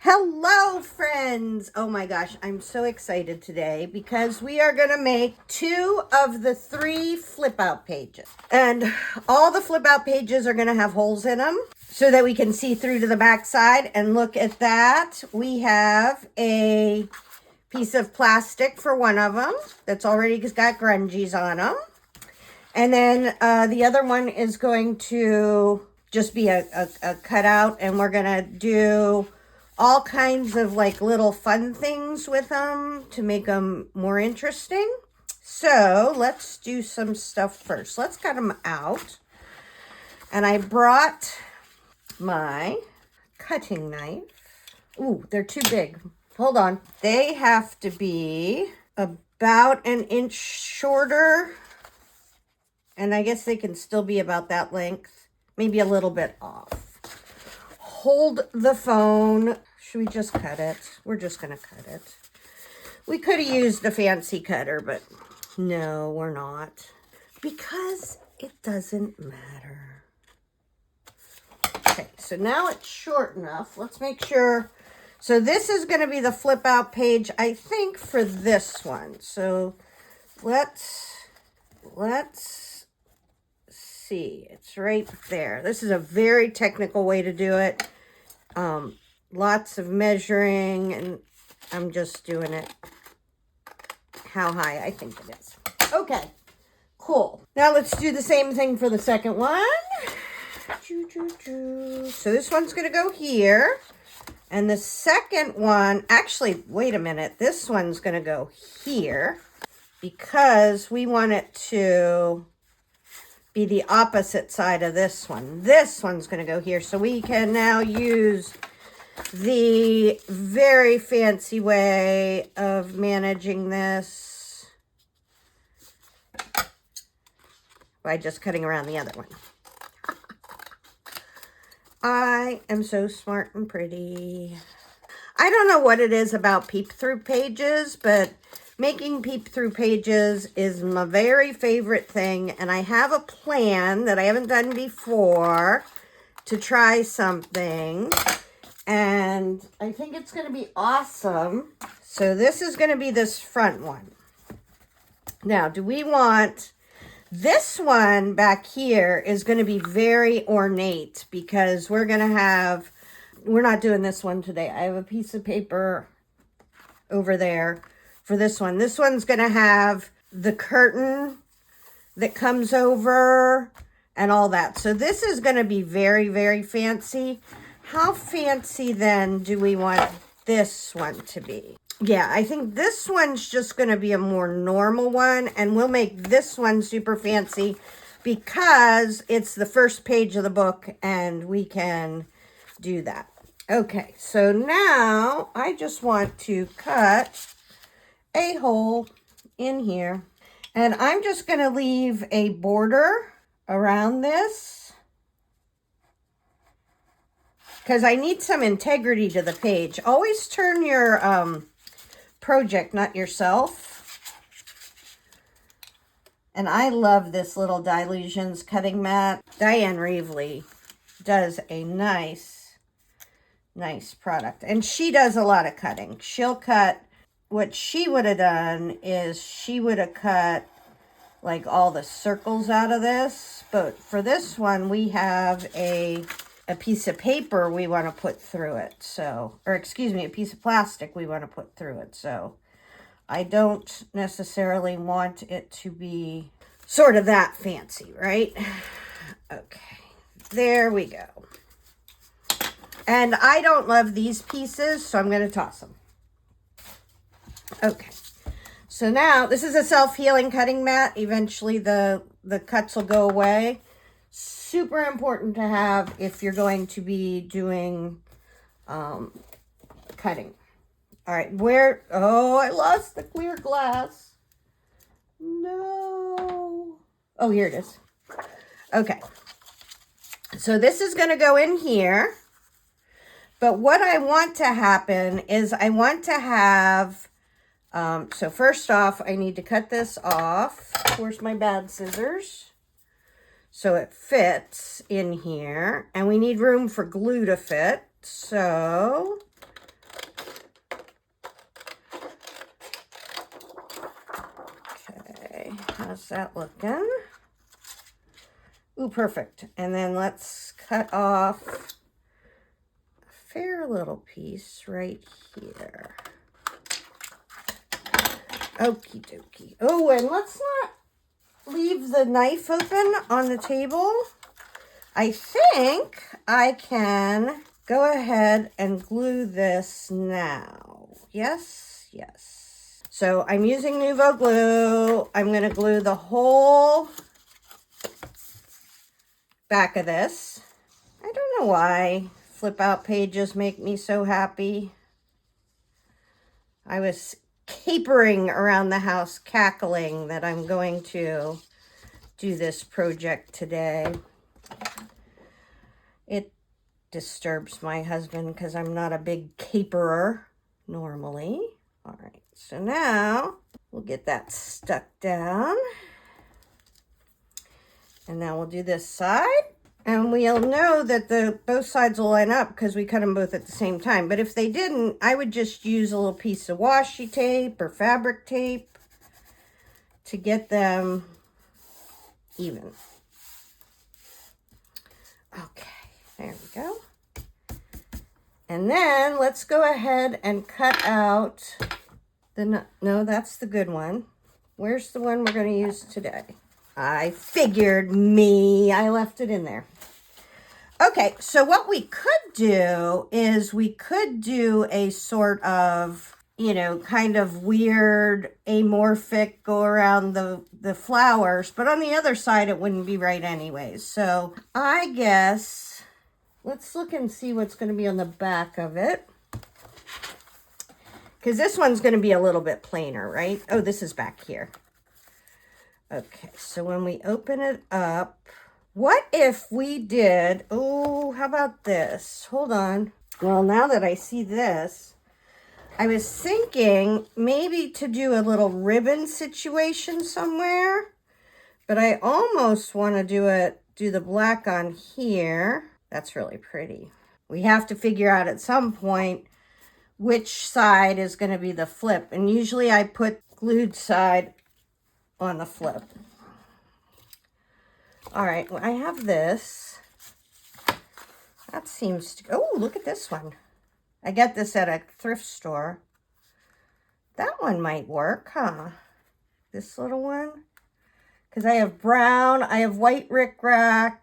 Hello, friends. Oh my gosh, I'm so excited today because we are going to make 2 of the 3 flip out pages. And all the flip out pages are going to have holes in them so that we can see through to the back side. And look at that. We have a piece of plastic for one of them that's already got grungies on them. And then the other one is going to just be a cutout, and we're going to do all kinds of like little fun things with them to make them more interesting. So let's do some stuff first. Let's cut them out. And I brought my cutting knife. Ooh, they're too big. Hold on. They have to be about an inch shorter. And I guess they can still be about that length. Maybe a little bit off. Hold the phone. Should we just cut it? We're just going to cut it. We could have used a fancy cutter, but no, we're not. Because it doesn't matter. Okay, so now it's short enough. Let's make sure. So this is going to be the flip out page, I think, for this one. So let's see. It's right there. This is a very technical way to do it. Lots of measuring, and I'm just doing it how high I think it is. Okay, cool. Now let's do the same thing for the second one. So this one's going to go here. And the second one, actually, wait a minute. This one's going to go here because we want it to be the opposite side of this one. This one's going to go here. So we can now use the very fancy way of managing this by just cutting around the other one. I am so smart and pretty. I don't know what it is about peep-through pages, but making peep-through pages is my very favorite thing, and I have a plan that I haven't done before to try something, and I think it's going to be awesome. So this is going to be this front one. Now, do we want... This one back here is going to be very ornate because we're going to have... We're not doing this one today. I have a piece of paper over there for this one. This one's going to have the curtain that comes over and all that. So this is going to be very, very fancy. How fancy then do we want this one to be? Yeah, I think this one's just going to be a more normal one, and we'll make this one super fancy because it's the first page of the book and we can do that. Okay, so now I just want to cut a hole in here, and I'm just going to leave a border around this because I need some integrity to the page. Always turn your project, not yourself. And I love this little Dylusions cutting mat. Diane Reevely does a nice product, and she does a lot of cutting. She'll cut. What she would have done is she would have cut like all the circles out of this. But for this one, we have a piece of paper we want to put through it. So, or excuse me, a piece of plastic we want to put through it. So I don't necessarily want it to be sort of that fancy, right? Okay, there we go. And I don't love these pieces, so I'm going to toss them. Okay, so now this is a self-healing cutting mat. Eventually the cuts will go away. Super important to have if you're going to be doing cutting. All right, where? Oh, I lost the clear glass. No. Oh, here it is. Okay, so this is going to go in here. But what I want to happen is I want to have... so first off, I need to cut this off. Where's my bad scissors? So it fits in here, and we need room for glue to fit. So How's that looking? Ooh, perfect. And then let's cut off a fair little piece right here. Okie dokie. Oh, and let's not leave the knife open on the table. I think I can go ahead and glue this now. Yes, yes. So I'm using Nuvo glue. I'm going to glue the whole back of this. I don't know why flip out pages make me so happy. I was capering around the house cackling that I'm going to do this project today. It disturbs my husband because I'm not a big caperer normally. All right, so now we'll get that stuck down. And now we'll do this side. And we'll know that both sides will line up because we cut them both at the same time. But if they didn't, I would just use a little piece of washi tape or fabric tape to get them even. Okay, there we go. And then let's go ahead and cut out the, no, that's the good one. Where's the one we're going to use today? I figured I left it in there. Okay, so what we could do is we could do a sort of, you know, kind of weird, amorphic, go around the flowers, but on the other side it wouldn't be right anyways. So I guess, let's look and see what's going to be on the back of it. Because this one's going to be a little bit plainer, right? Oh, this is back here. Okay, so when we open it up, what if we did, oh, how about this? Hold on. Well, now that I see this, I was thinking maybe to do a little ribbon situation somewhere, but I almost want to do the black on here. That's really pretty. We have to figure out at some point which side is going to be the flip, and usually I put glued side on the flip. All right, well, I have this. That seems to, oh, look at this one. I got this at a thrift store. That one might work, huh? This little one. Because I have brown, I have white rickrack.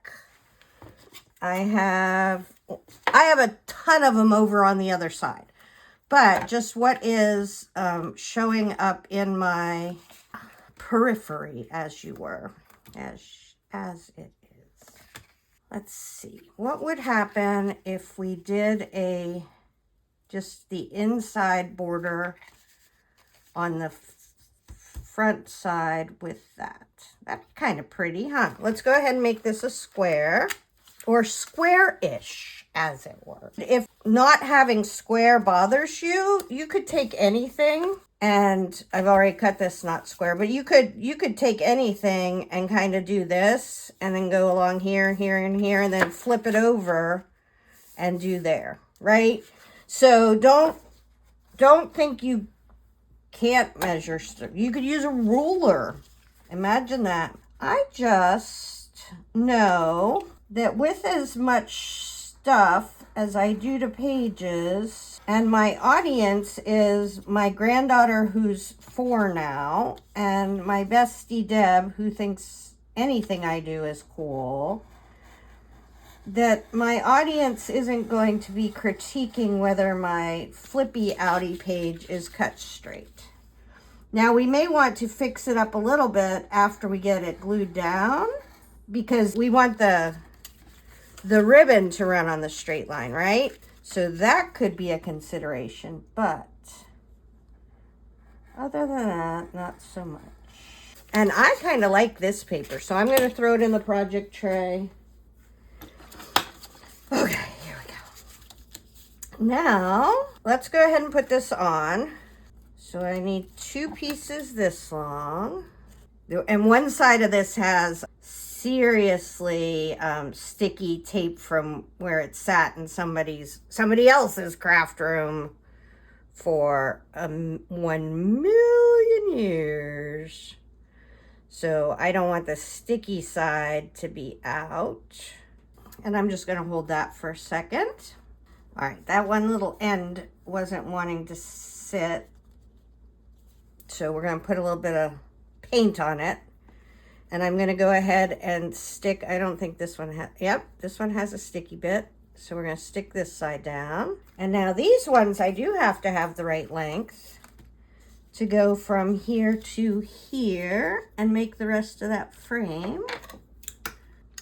I have a ton of them over on the other side. But just what is showing up in my periphery, as you were, as it is. Let's see, what would happen if we did just the inside border on the front side with that. That's kind of pretty, huh? Let's go ahead and make this a square, or square-ish, as it were. If not having square bothers you, you could take anything, and I've already cut this not square, but you could take anything and kind of do this, and then go along here, here, and here, and then flip it over and do there, right? So don't think you can't measure stuff. You could use a ruler. Imagine that. I just know that with as much stuff as I do to pages, and my audience is my granddaughter who's 4 now, and my bestie Deb who thinks anything I do is cool, that my audience isn't going to be critiquing whether my flippy outie page is cut straight. Now we may want to fix it up a little bit after we get it glued down, because we want the ribbon to run on the straight line, right? So that could be a consideration, but other than that, not so much. And I kind of like this paper, so I'm going to throw it in the project tray. Okay, here we go. Now, let's go ahead and put this on. So I need 2 pieces this long. And one side of this has seriously sticky tape from where it sat in somebody else's craft room for 1,000,000 years. So I don't want the sticky side to be out. And I'm just gonna hold that for a second. All right, that one little end wasn't wanting to sit. So we're gonna put a little bit of paint on it. And I'm gonna go ahead and stick, I don't think this one has, yep, this one has a sticky bit. So we're gonna stick this side down. And now these ones, I do have to have the right length to go from here to here and make the rest of that frame.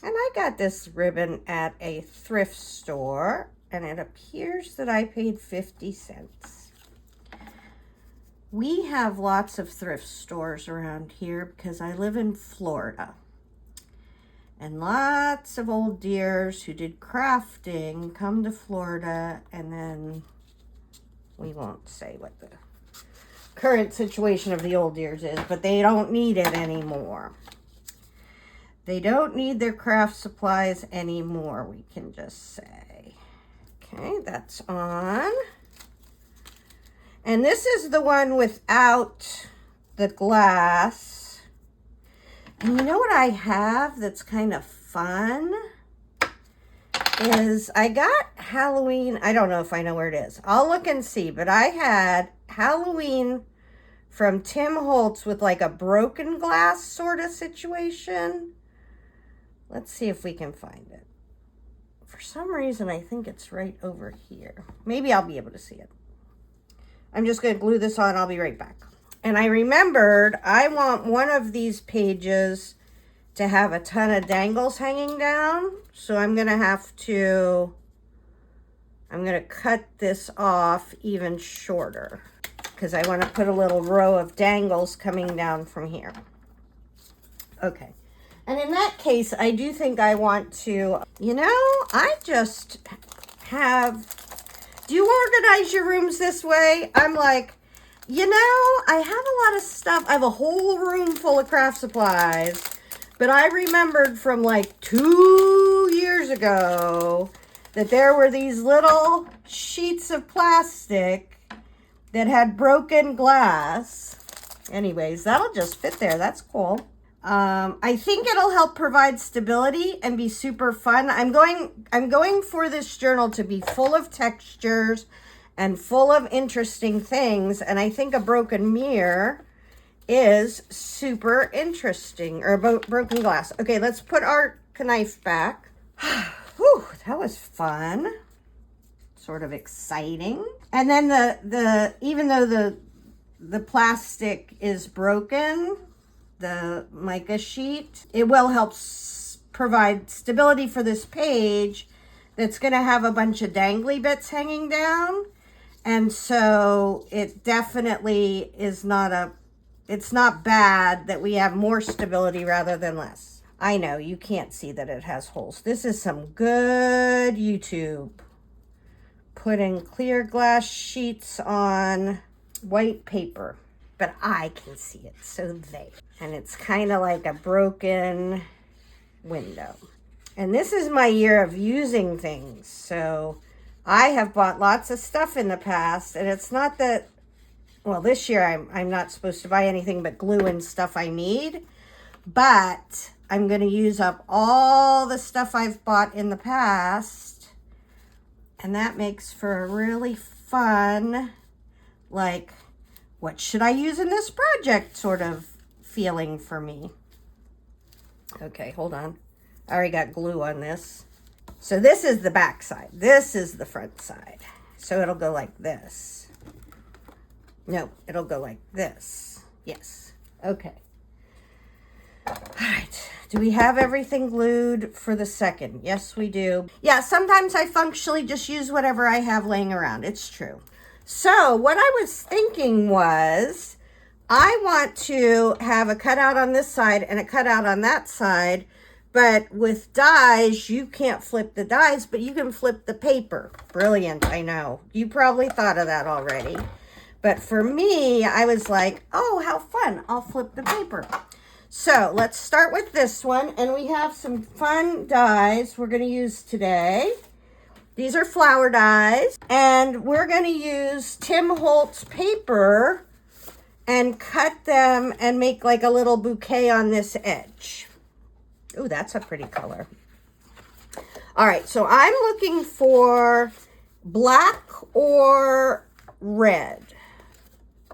And I got this ribbon at a thrift store, and it appears that I paid 50 cents. We have lots of thrift stores around here because I live in Florida. And lots of old dears who did crafting come to Florida, and then we won't say what the current situation of the old dears is, but they don't need it anymore. They don't need their craft supplies anymore, we can just say. Okay, that's on. And this is the one without the glass. And you know what I have that's kind of fun? Is I got Halloween, I don't know if I know where it is. I'll look and see, but I had Halloween from Tim Holtz with like a broken glass sort of situation. Let's see if we can find it. For some reason, I think it's right over here. Maybe I'll be able to see it. I'm just going to glue this on. I'll be right back. And I remembered I want one of these pages to have a ton of dangles hanging down. So I'm going to cut this off even shorter because I want to put a little row of dangles coming down from here. Okay. And in that case, I do think I want to, you know, I just have, do you organize your rooms this way? I'm like, you know, I have a lot of stuff. I have a whole room full of craft supplies, but I remembered from like 2 years ago that there were these little sheets of plastic that had broken glass. Anyways, that'll just fit there. That's cool. I think it'll help provide stability and be super fun. I'm going for this journal to be full of textures and full of interesting things. And I think a broken mirror is super interesting, or broken glass. Okay, let's put our knife back. Whew, that was fun. Sort of exciting. And then even though the plastic is broken, the mica sheet, it will help provide stability for this page that's going to have a bunch of dangly bits hanging down. And so it definitely is it's not bad that we have more stability rather than less. I know you can't see that it has holes. This is some good YouTube. Putting clear glass sheets on white paper, but I can see it, so they. And it's kind of like a broken window. And this is my year of using things. So I have bought lots of stuff in the past, and it's not that, well, this year I'm not supposed to buy anything but glue and stuff I need, but I'm going to use up all the stuff I've bought in the past, and that makes for a really fun, like, what should I use in this project sort of feeling for me. Okay, hold on. I already got glue on this. So this is the back side. This is the front side. So it'll go like this. No, it'll go like this. Yes. Okay. All right. Do we have everything glued for the second? Yes, we do. Yeah, sometimes I functionally just use whatever I have laying around. It's true. So what I was thinking was, I want to have a cutout on this side and a cutout on that side, but with dies, you can't flip the dies, but you can flip the paper. Brilliant, I know. You probably thought of that already. But for me, I was like, oh, how fun. I'll flip the paper. So let's start with this one. And we have some fun dies we're going to use today. These are flower dies. And we're going to use Tim Holtz paper. and cut them and make like a little bouquet on this edge. Ooh, that's a pretty color. All right, so I'm looking for black or red.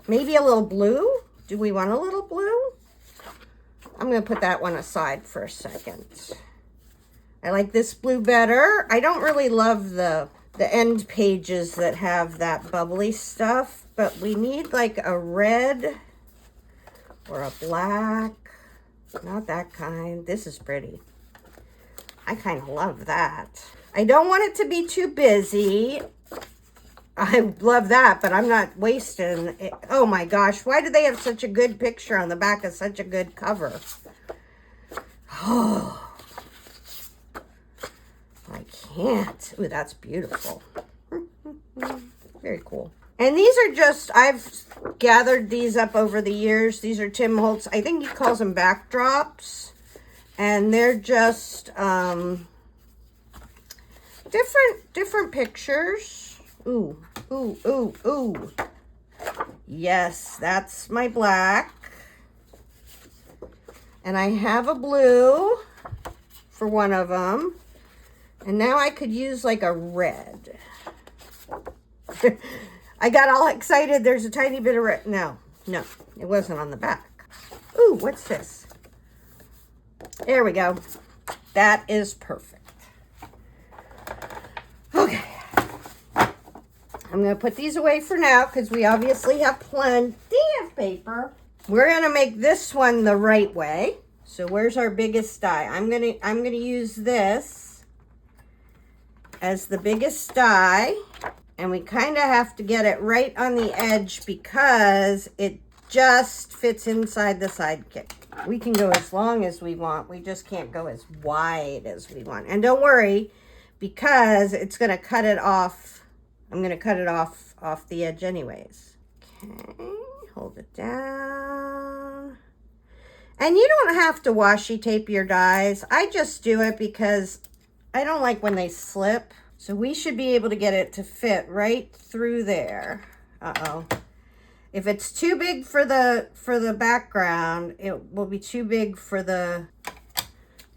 Maybe a little blue. Do we want a little blue? I'm going to put that one aside for a second. I like this blue better. I don't really love the end pages that have that bubbly stuff, but we need like a red or a black. Not that kind. This is pretty. I kind of love that. I don't want it to be too busy. I love that, but I'm not wasting it. Oh my gosh, why do they have such a good picture on the back of such a good cover? Oh, I can't. Ooh, that's beautiful. Very cool. And these are just, I've gathered these up over the years. These are Tim Holtz, I think he calls them backdrops. And they're just different pictures. Ooh, ooh, ooh, ooh. Yes, that's my black. And I have a blue for one of them. And now I could use like a red. I got all excited. There's a tiny bit of red. No, it wasn't on the back. Ooh, what's this? There we go. That is perfect. Okay. I'm going to put these away for now because we obviously have plenty of paper. We're going to make this one the right way. So where's our biggest die? I'm going to use this as the biggest die, and we kind of have to get it right on the edge because it just fits inside the sidekick. We can go as long as we want. We just can't go as wide as we want. And don't worry, because it's going to cut it off. I'm going to cut it off the edge anyways. Okay, hold it down. And you don't have to washi tape your dies. I just do it because I don't like when they slip. So we should be able to get it to fit right through there. Uh-oh. If it's too big for the background, it will be too big for the,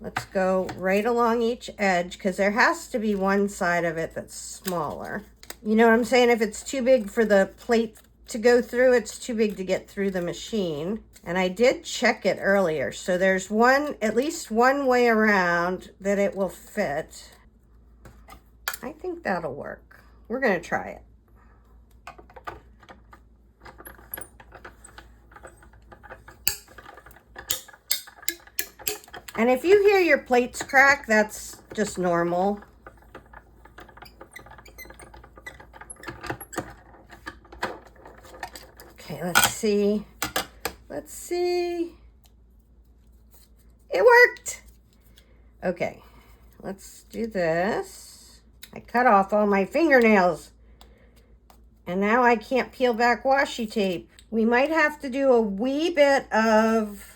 let's go right along each edge because there has to be one side of it that's smaller. You know what I'm saying? If it's too big for the plate to go through, it's too big to get through the machine. And I did check it earlier. So there's at least one way around that it will fit. I think that'll work. We're going to try it. And if you hear your plates crack, that's just normal. Okay, let's see. Let's see. It worked. Okay, let's do this. I cut off all my fingernails. And now I can't peel back washi tape. We might have to do a wee bit of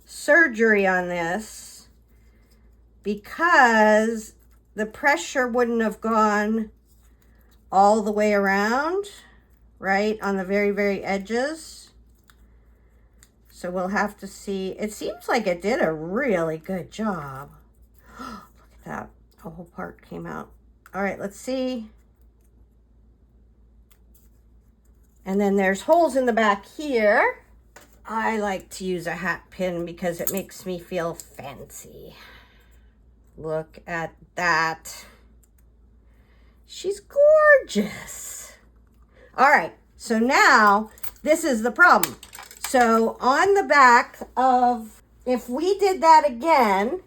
surgery on this because the pressure wouldn't have gone all the way around, right, on the very, very edges. So we'll have to see. It seems like it did a really good job. Look at that. The whole part came out. All right, let's see. And then there's holes in the back here. I like to use a hat pin because it makes me feel fancy. Look at that. She's gorgeous. All right, so now this is the problem. So on the back of, if we did that again,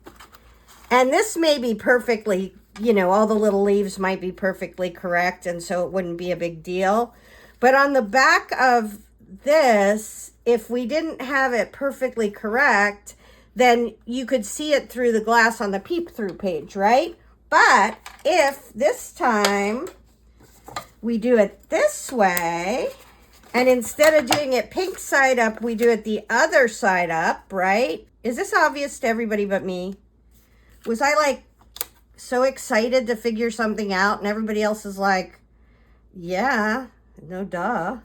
and this may be perfectly, you know, all the little leaves might be perfectly correct, and so it wouldn't be a big deal. But on the back of this, if we didn't have it perfectly correct, then you could see it through the glass on the peep-through page, right? But if this time we do it this way, and instead of doing it pink side up, we do it the other side up, right? Is this obvious to everybody but me? Was I like so excited to figure something out and everybody else is like, yeah, no duh.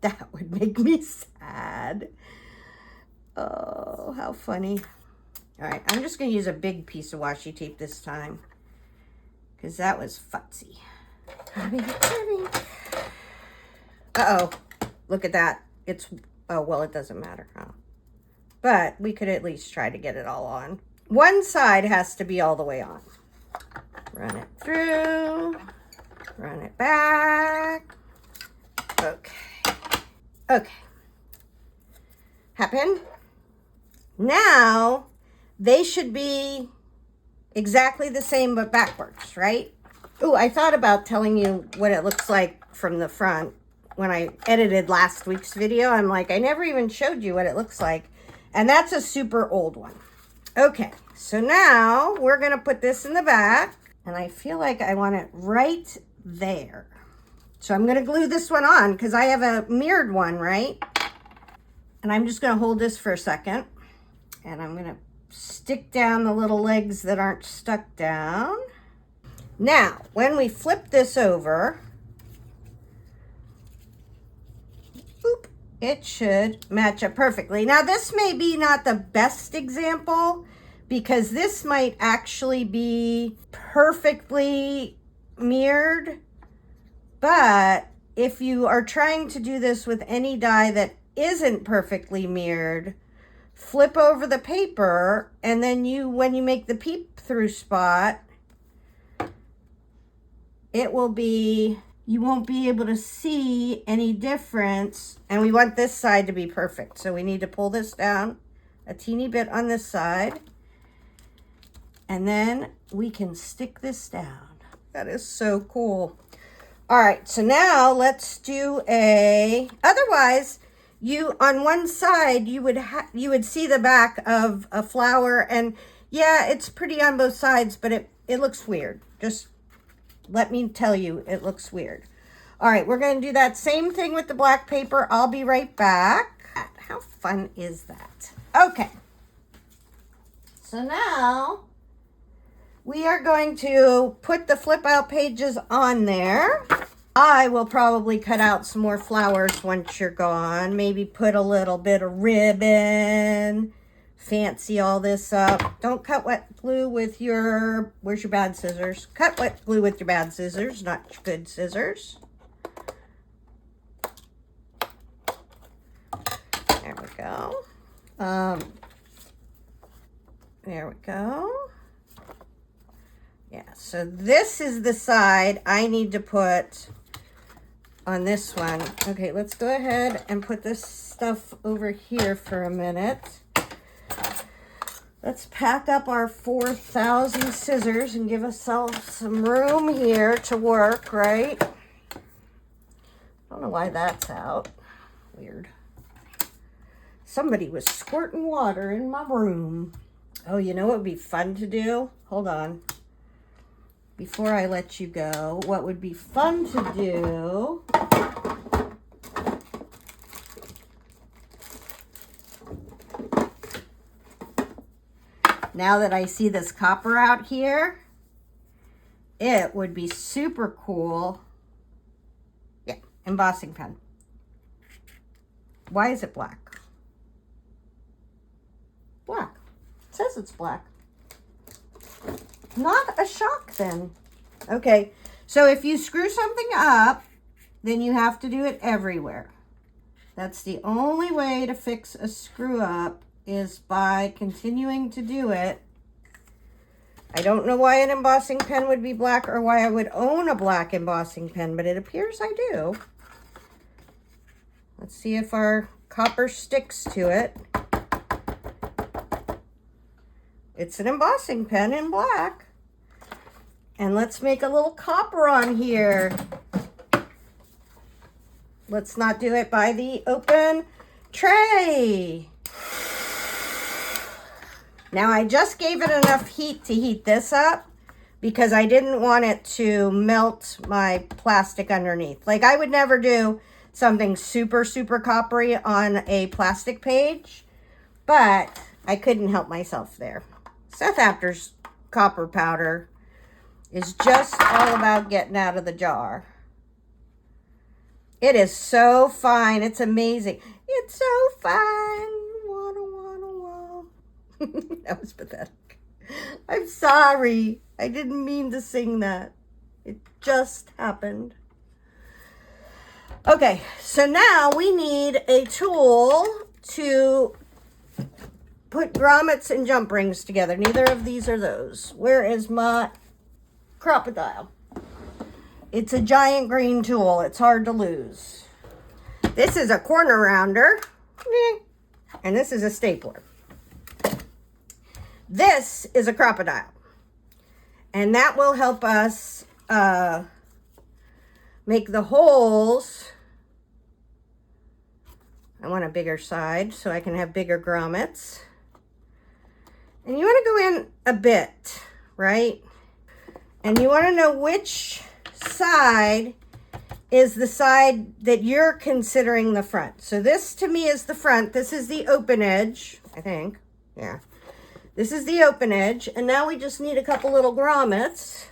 That would make me sad. Oh, how funny. All right, I'm just going to use a big piece of washi tape this time because that was futzy. Uh-oh, look at that. It's, oh, well, it doesn't matter, huh? But we could at least try to get it all on. One side has to be all the way on. Run it through, run it back. Okay, okay. Hatpin. Now, they should be exactly the same but backwards, right? Ooh, I thought about telling you what it looks like from the front. When I edited last week's video, I'm like, I never even showed you what it looks like. And that's a super old one. Okay, so now we're gonna put this in the back, and I feel like I want it right there. So I'm gonna glue this one on because I have a mirrored one, right? And I'm just gonna hold this for a second, and I'm gonna stick down the little legs that aren't stuck down. Now, when we flip this over, boop, it should match up perfectly. Now, this may be not the best example because this might actually be perfectly mirrored. But if you are trying to do this with any die that isn't perfectly mirrored, flip over the paper, and then when you make the peep through spot, it will be, you won't be able to see any difference. And we want this side to be perfect. So we need to pull this down a teeny bit on this side. And then we can stick this down. That is so cool. All right, so now let's do otherwise, on one side, you would see the back of a flower, and yeah, it's pretty on both sides, but it looks weird. Just let me tell you, it looks weird. All right, we're going to do that same thing with the black paper. I'll be right back. How fun is that? Okay. So now we are going to put the flip out pages on there. I will probably cut out some more flowers once you're gone. Maybe put a little bit of ribbon. Fancy all this up. Don't cut wet glue with your, where's your bad scissors? Cut wet glue with your bad scissors, not your good scissors. There we go. There we go. Yeah, so this is the side I need to put on this one. Okay, let's go ahead and put this stuff over here for a minute. Let's pack up our 4,000 scissors and give ourselves some room here to work, right? I don't know why that's out. Weird. Somebody was squirting water in my room. Oh, you know what would be fun to do? Hold on. Before I let you go, what would be fun to do now that I see this copper out here, it would be super cool. Yeah, embossing pen. Why is it black? Black. It says it's black. Not a shock then. Okay, so if you screw something up, then you have to do it everywhere. That's the only way to fix a screw up, is by continuing to do it. I don't know why an embossing pen would be black or why I would own a black embossing pen, but it appears I do. Let's see if our copper sticks to it. It's an embossing pen in black. And let's make a little copper on here. Let's not do it by the open tray. Now I just gave it enough heat to heat this up because I didn't want it to melt my plastic underneath. Like, I would never do something super, super coppery on a plastic page, but I couldn't help myself there. Seth Apter's copper powder is just all about getting out of the jar. It is so fine. It's amazing. It's so fine. Wanna. That was pathetic. I'm sorry. I didn't mean to sing that. It just happened. Okay, so now we need a tool to put grommets and jump rings together. Neither of these are those. Where is my crocodile? It's a giant green tool. It's hard to lose. This is a corner rounder. And this is a stapler. This is a crocodile. And that will help us make the holes. I want a bigger side so I can have bigger grommets. And you want to go in a bit, right? And you want to know which side is the side that you're considering the front. So this to me is the front. This is the open edge, I think. Yeah. This is the open edge. And now we just need a couple little grommets.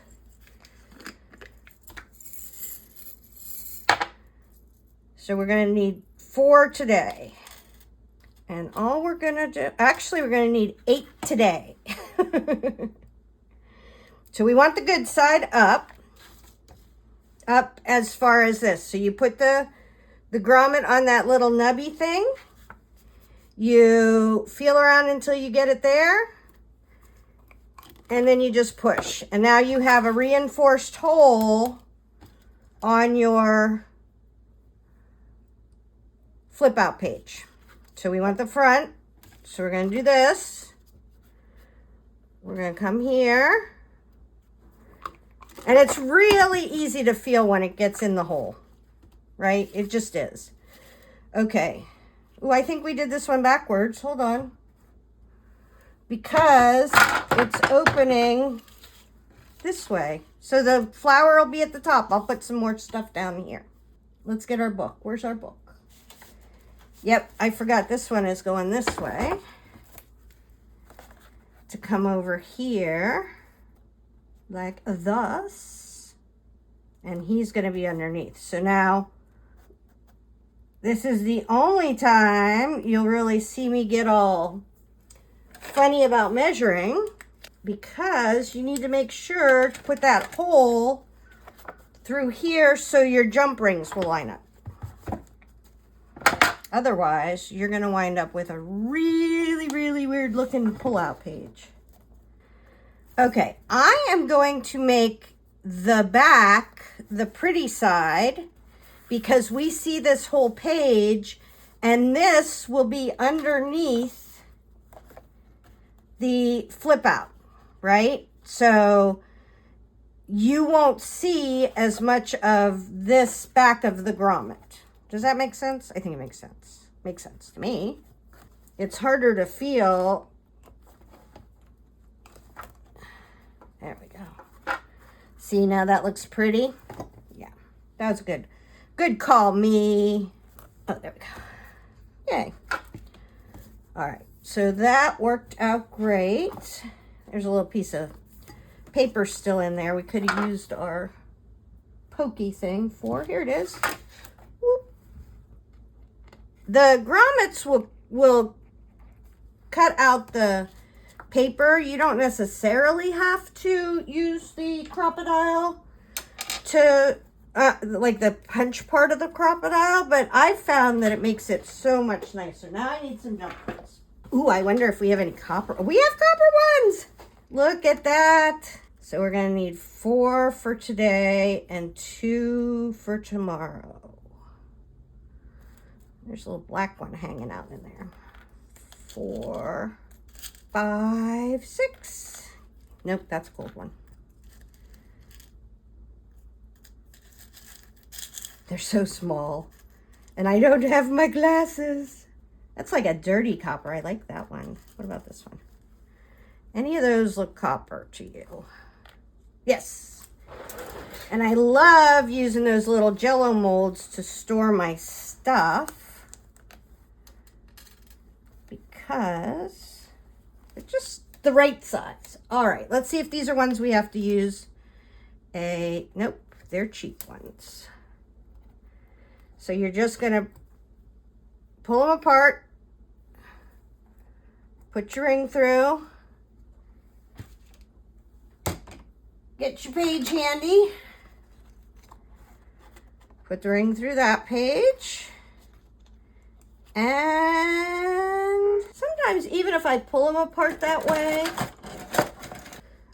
So we're going to need 4 today. And all we're going to do, actually we're going to need 8 today. So we want the good side up as far as this. So you put the grommet on that little nubby thing. You feel around until you get it there. And then you just push. And now you have a reinforced hole on your flip out page. So we want the front. So we're going to do this. We're going to come here. And it's really easy to feel when it gets in the hole, right? It just is. Okay. Ooh, I think we did this one backwards. Hold on. Because it's opening this way. So the flower will be at the top. I'll put some more stuff down here. Let's get our book. Where's our book? Yep, I forgot this one is going this way. To come over here. Like thus, and he's going to be underneath. So now, this is the only time you'll really see me get all funny about measuring, because you need to make sure to put that hole through here so your jump rings will line up. Otherwise, you're going to wind up with a really, really weird looking pull-out page. Okay, I am going to make the back the pretty side because we see this whole page, and this will be underneath the flip out, right? So you won't see as much of this back of the grommet. Does that make sense? I think it makes sense. Makes sense to me. It's harder to feel. There we go. See, now that looks pretty. Yeah, that was good. Good call, me. Oh, there we go. Yay. All right, so that worked out great. There's a little piece of paper still in there. We could have used our pokey thing for. Here it is. Whoop. The grommets will cut out the paper. You don't necessarily have to use the crocodile to like the punch part of the crocodile, but I found that it makes it so much nicer. Now I need some jump rings. Ooh, I wonder if we have any copper. We have copper ones. Look at that. So we're gonna need 4 for today and 2 for tomorrow. There's a little black one hanging out in there. 4, 5, 6. Nope, that's a gold one. They're so small. And I don't have my glasses. That's like a dirty copper. I like that one. What about this one? Any of those look copper to you? Yes. And I love using those little Jello molds to store my stuff because they're just the right size. All right, let's see if these are ones we have to use nope, they're cheap ones. So you're just going to pull them apart, put your ring through, get your page handy, put the ring through that page, and sometimes even if I pull them apart that way,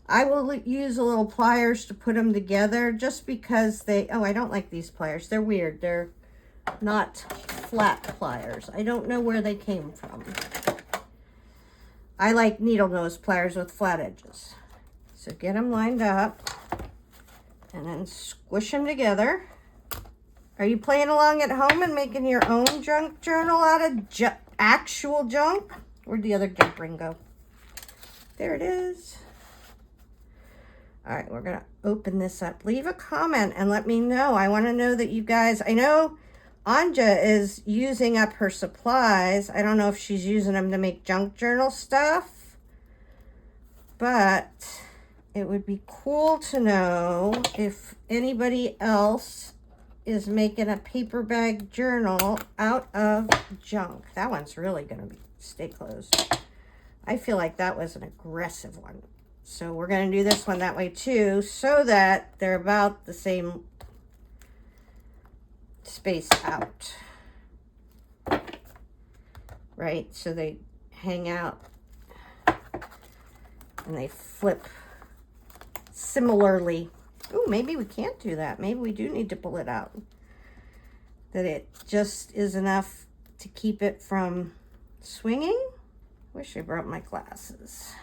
I will use a little pliers to put them together just because I don't like these pliers. They're weird. They're not flat pliers. I don't know where they came from. I like needle nose pliers with flat edges. So get them lined up and then squish them together. Are you playing along at home and making your own junk journal out of actual junk? Where'd the other junk ring go? There it is. All right, we're gonna open this up. Leave a comment and let me know. I wanna know that you guys, I know Anja is using up her supplies. I don't know if she's using them to make junk journal stuff, but it would be cool to know if anybody else is making a paper bag journal out of junk. That one's really gonna stay closed. I feel like that was an aggressive one. So we're gonna do this one that way too, so that they're about the same space out, right? So they hang out and they flip similarly. Oh, maybe we can't do that. Maybe we do need to pull it out. That it just is enough to keep it from swinging. Wish I brought my glasses.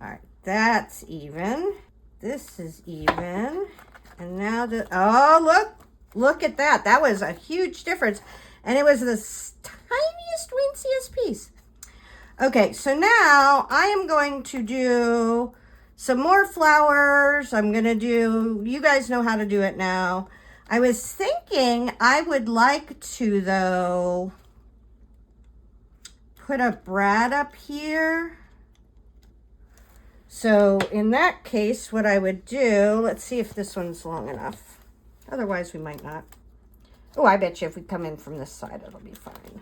All right, that's even. This is even. And now oh, look at that. That was a huge difference. And it was the tiniest, winsiest piece. Okay, so now I am going to do some more flowers. I'm going to do, you guys know how to do it now. I was thinking I would like to, though, put a brad up here. So in that case, what I would do, let's see if this one's long enough. Otherwise, we might not. Oh, I bet you if we come in from this side, it'll be fine.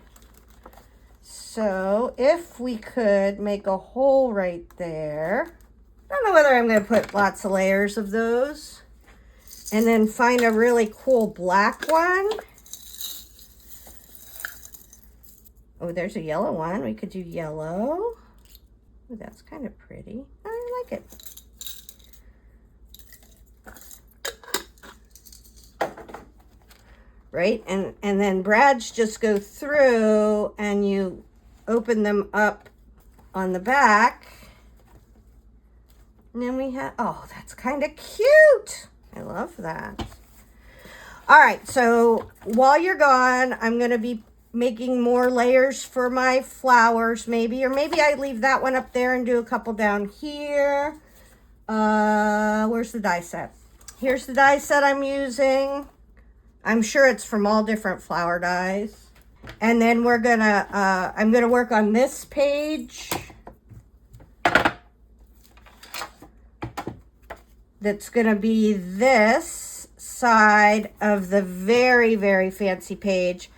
So if we could make a hole right there. I don't know whether I'm going to put lots of layers of those. And then find a really cool black one. Oh, there's a yellow one. We could do yellow. Oh, that's kind of pretty. I like it. Right? And then brads just go through and you open them up on the back. And then we have, oh, that's kind of cute. I love that. All right, so while you're gone, I'm going to be making more layers for my flowers maybe, or maybe I leave that one up there and do a couple down here. Where's the die set? Here's the die set I'm using. I'm sure it's from all different flower dies. And then we're gonna, I'm gonna work on this page. That's gonna be this side of the very, very fancy page.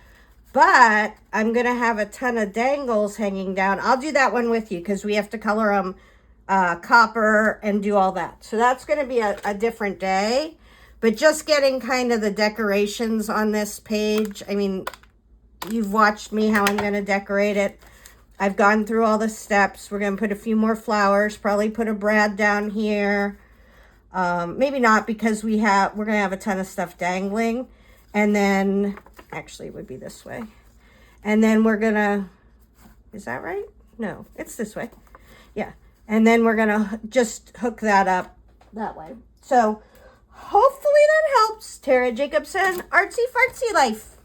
But I'm going to have a ton of dangles hanging down. I'll do that one with you because we have to color them copper and do all that. So that's going to be a different day. But just getting kind of the decorations on this page. I mean, you've watched me how I'm going to decorate it. I've gone through all the steps. We're going to put a few more flowers. Probably put a brad down here. Maybe not because we're going to have a ton of stuff dangling. And then... Actually, it would be this way. And then we're gonna, is that right? No, it's this way. Yeah. And then we're gonna just hook that up that way. So hopefully that helps. Tara Jacobson, Artsy Fartsy Life.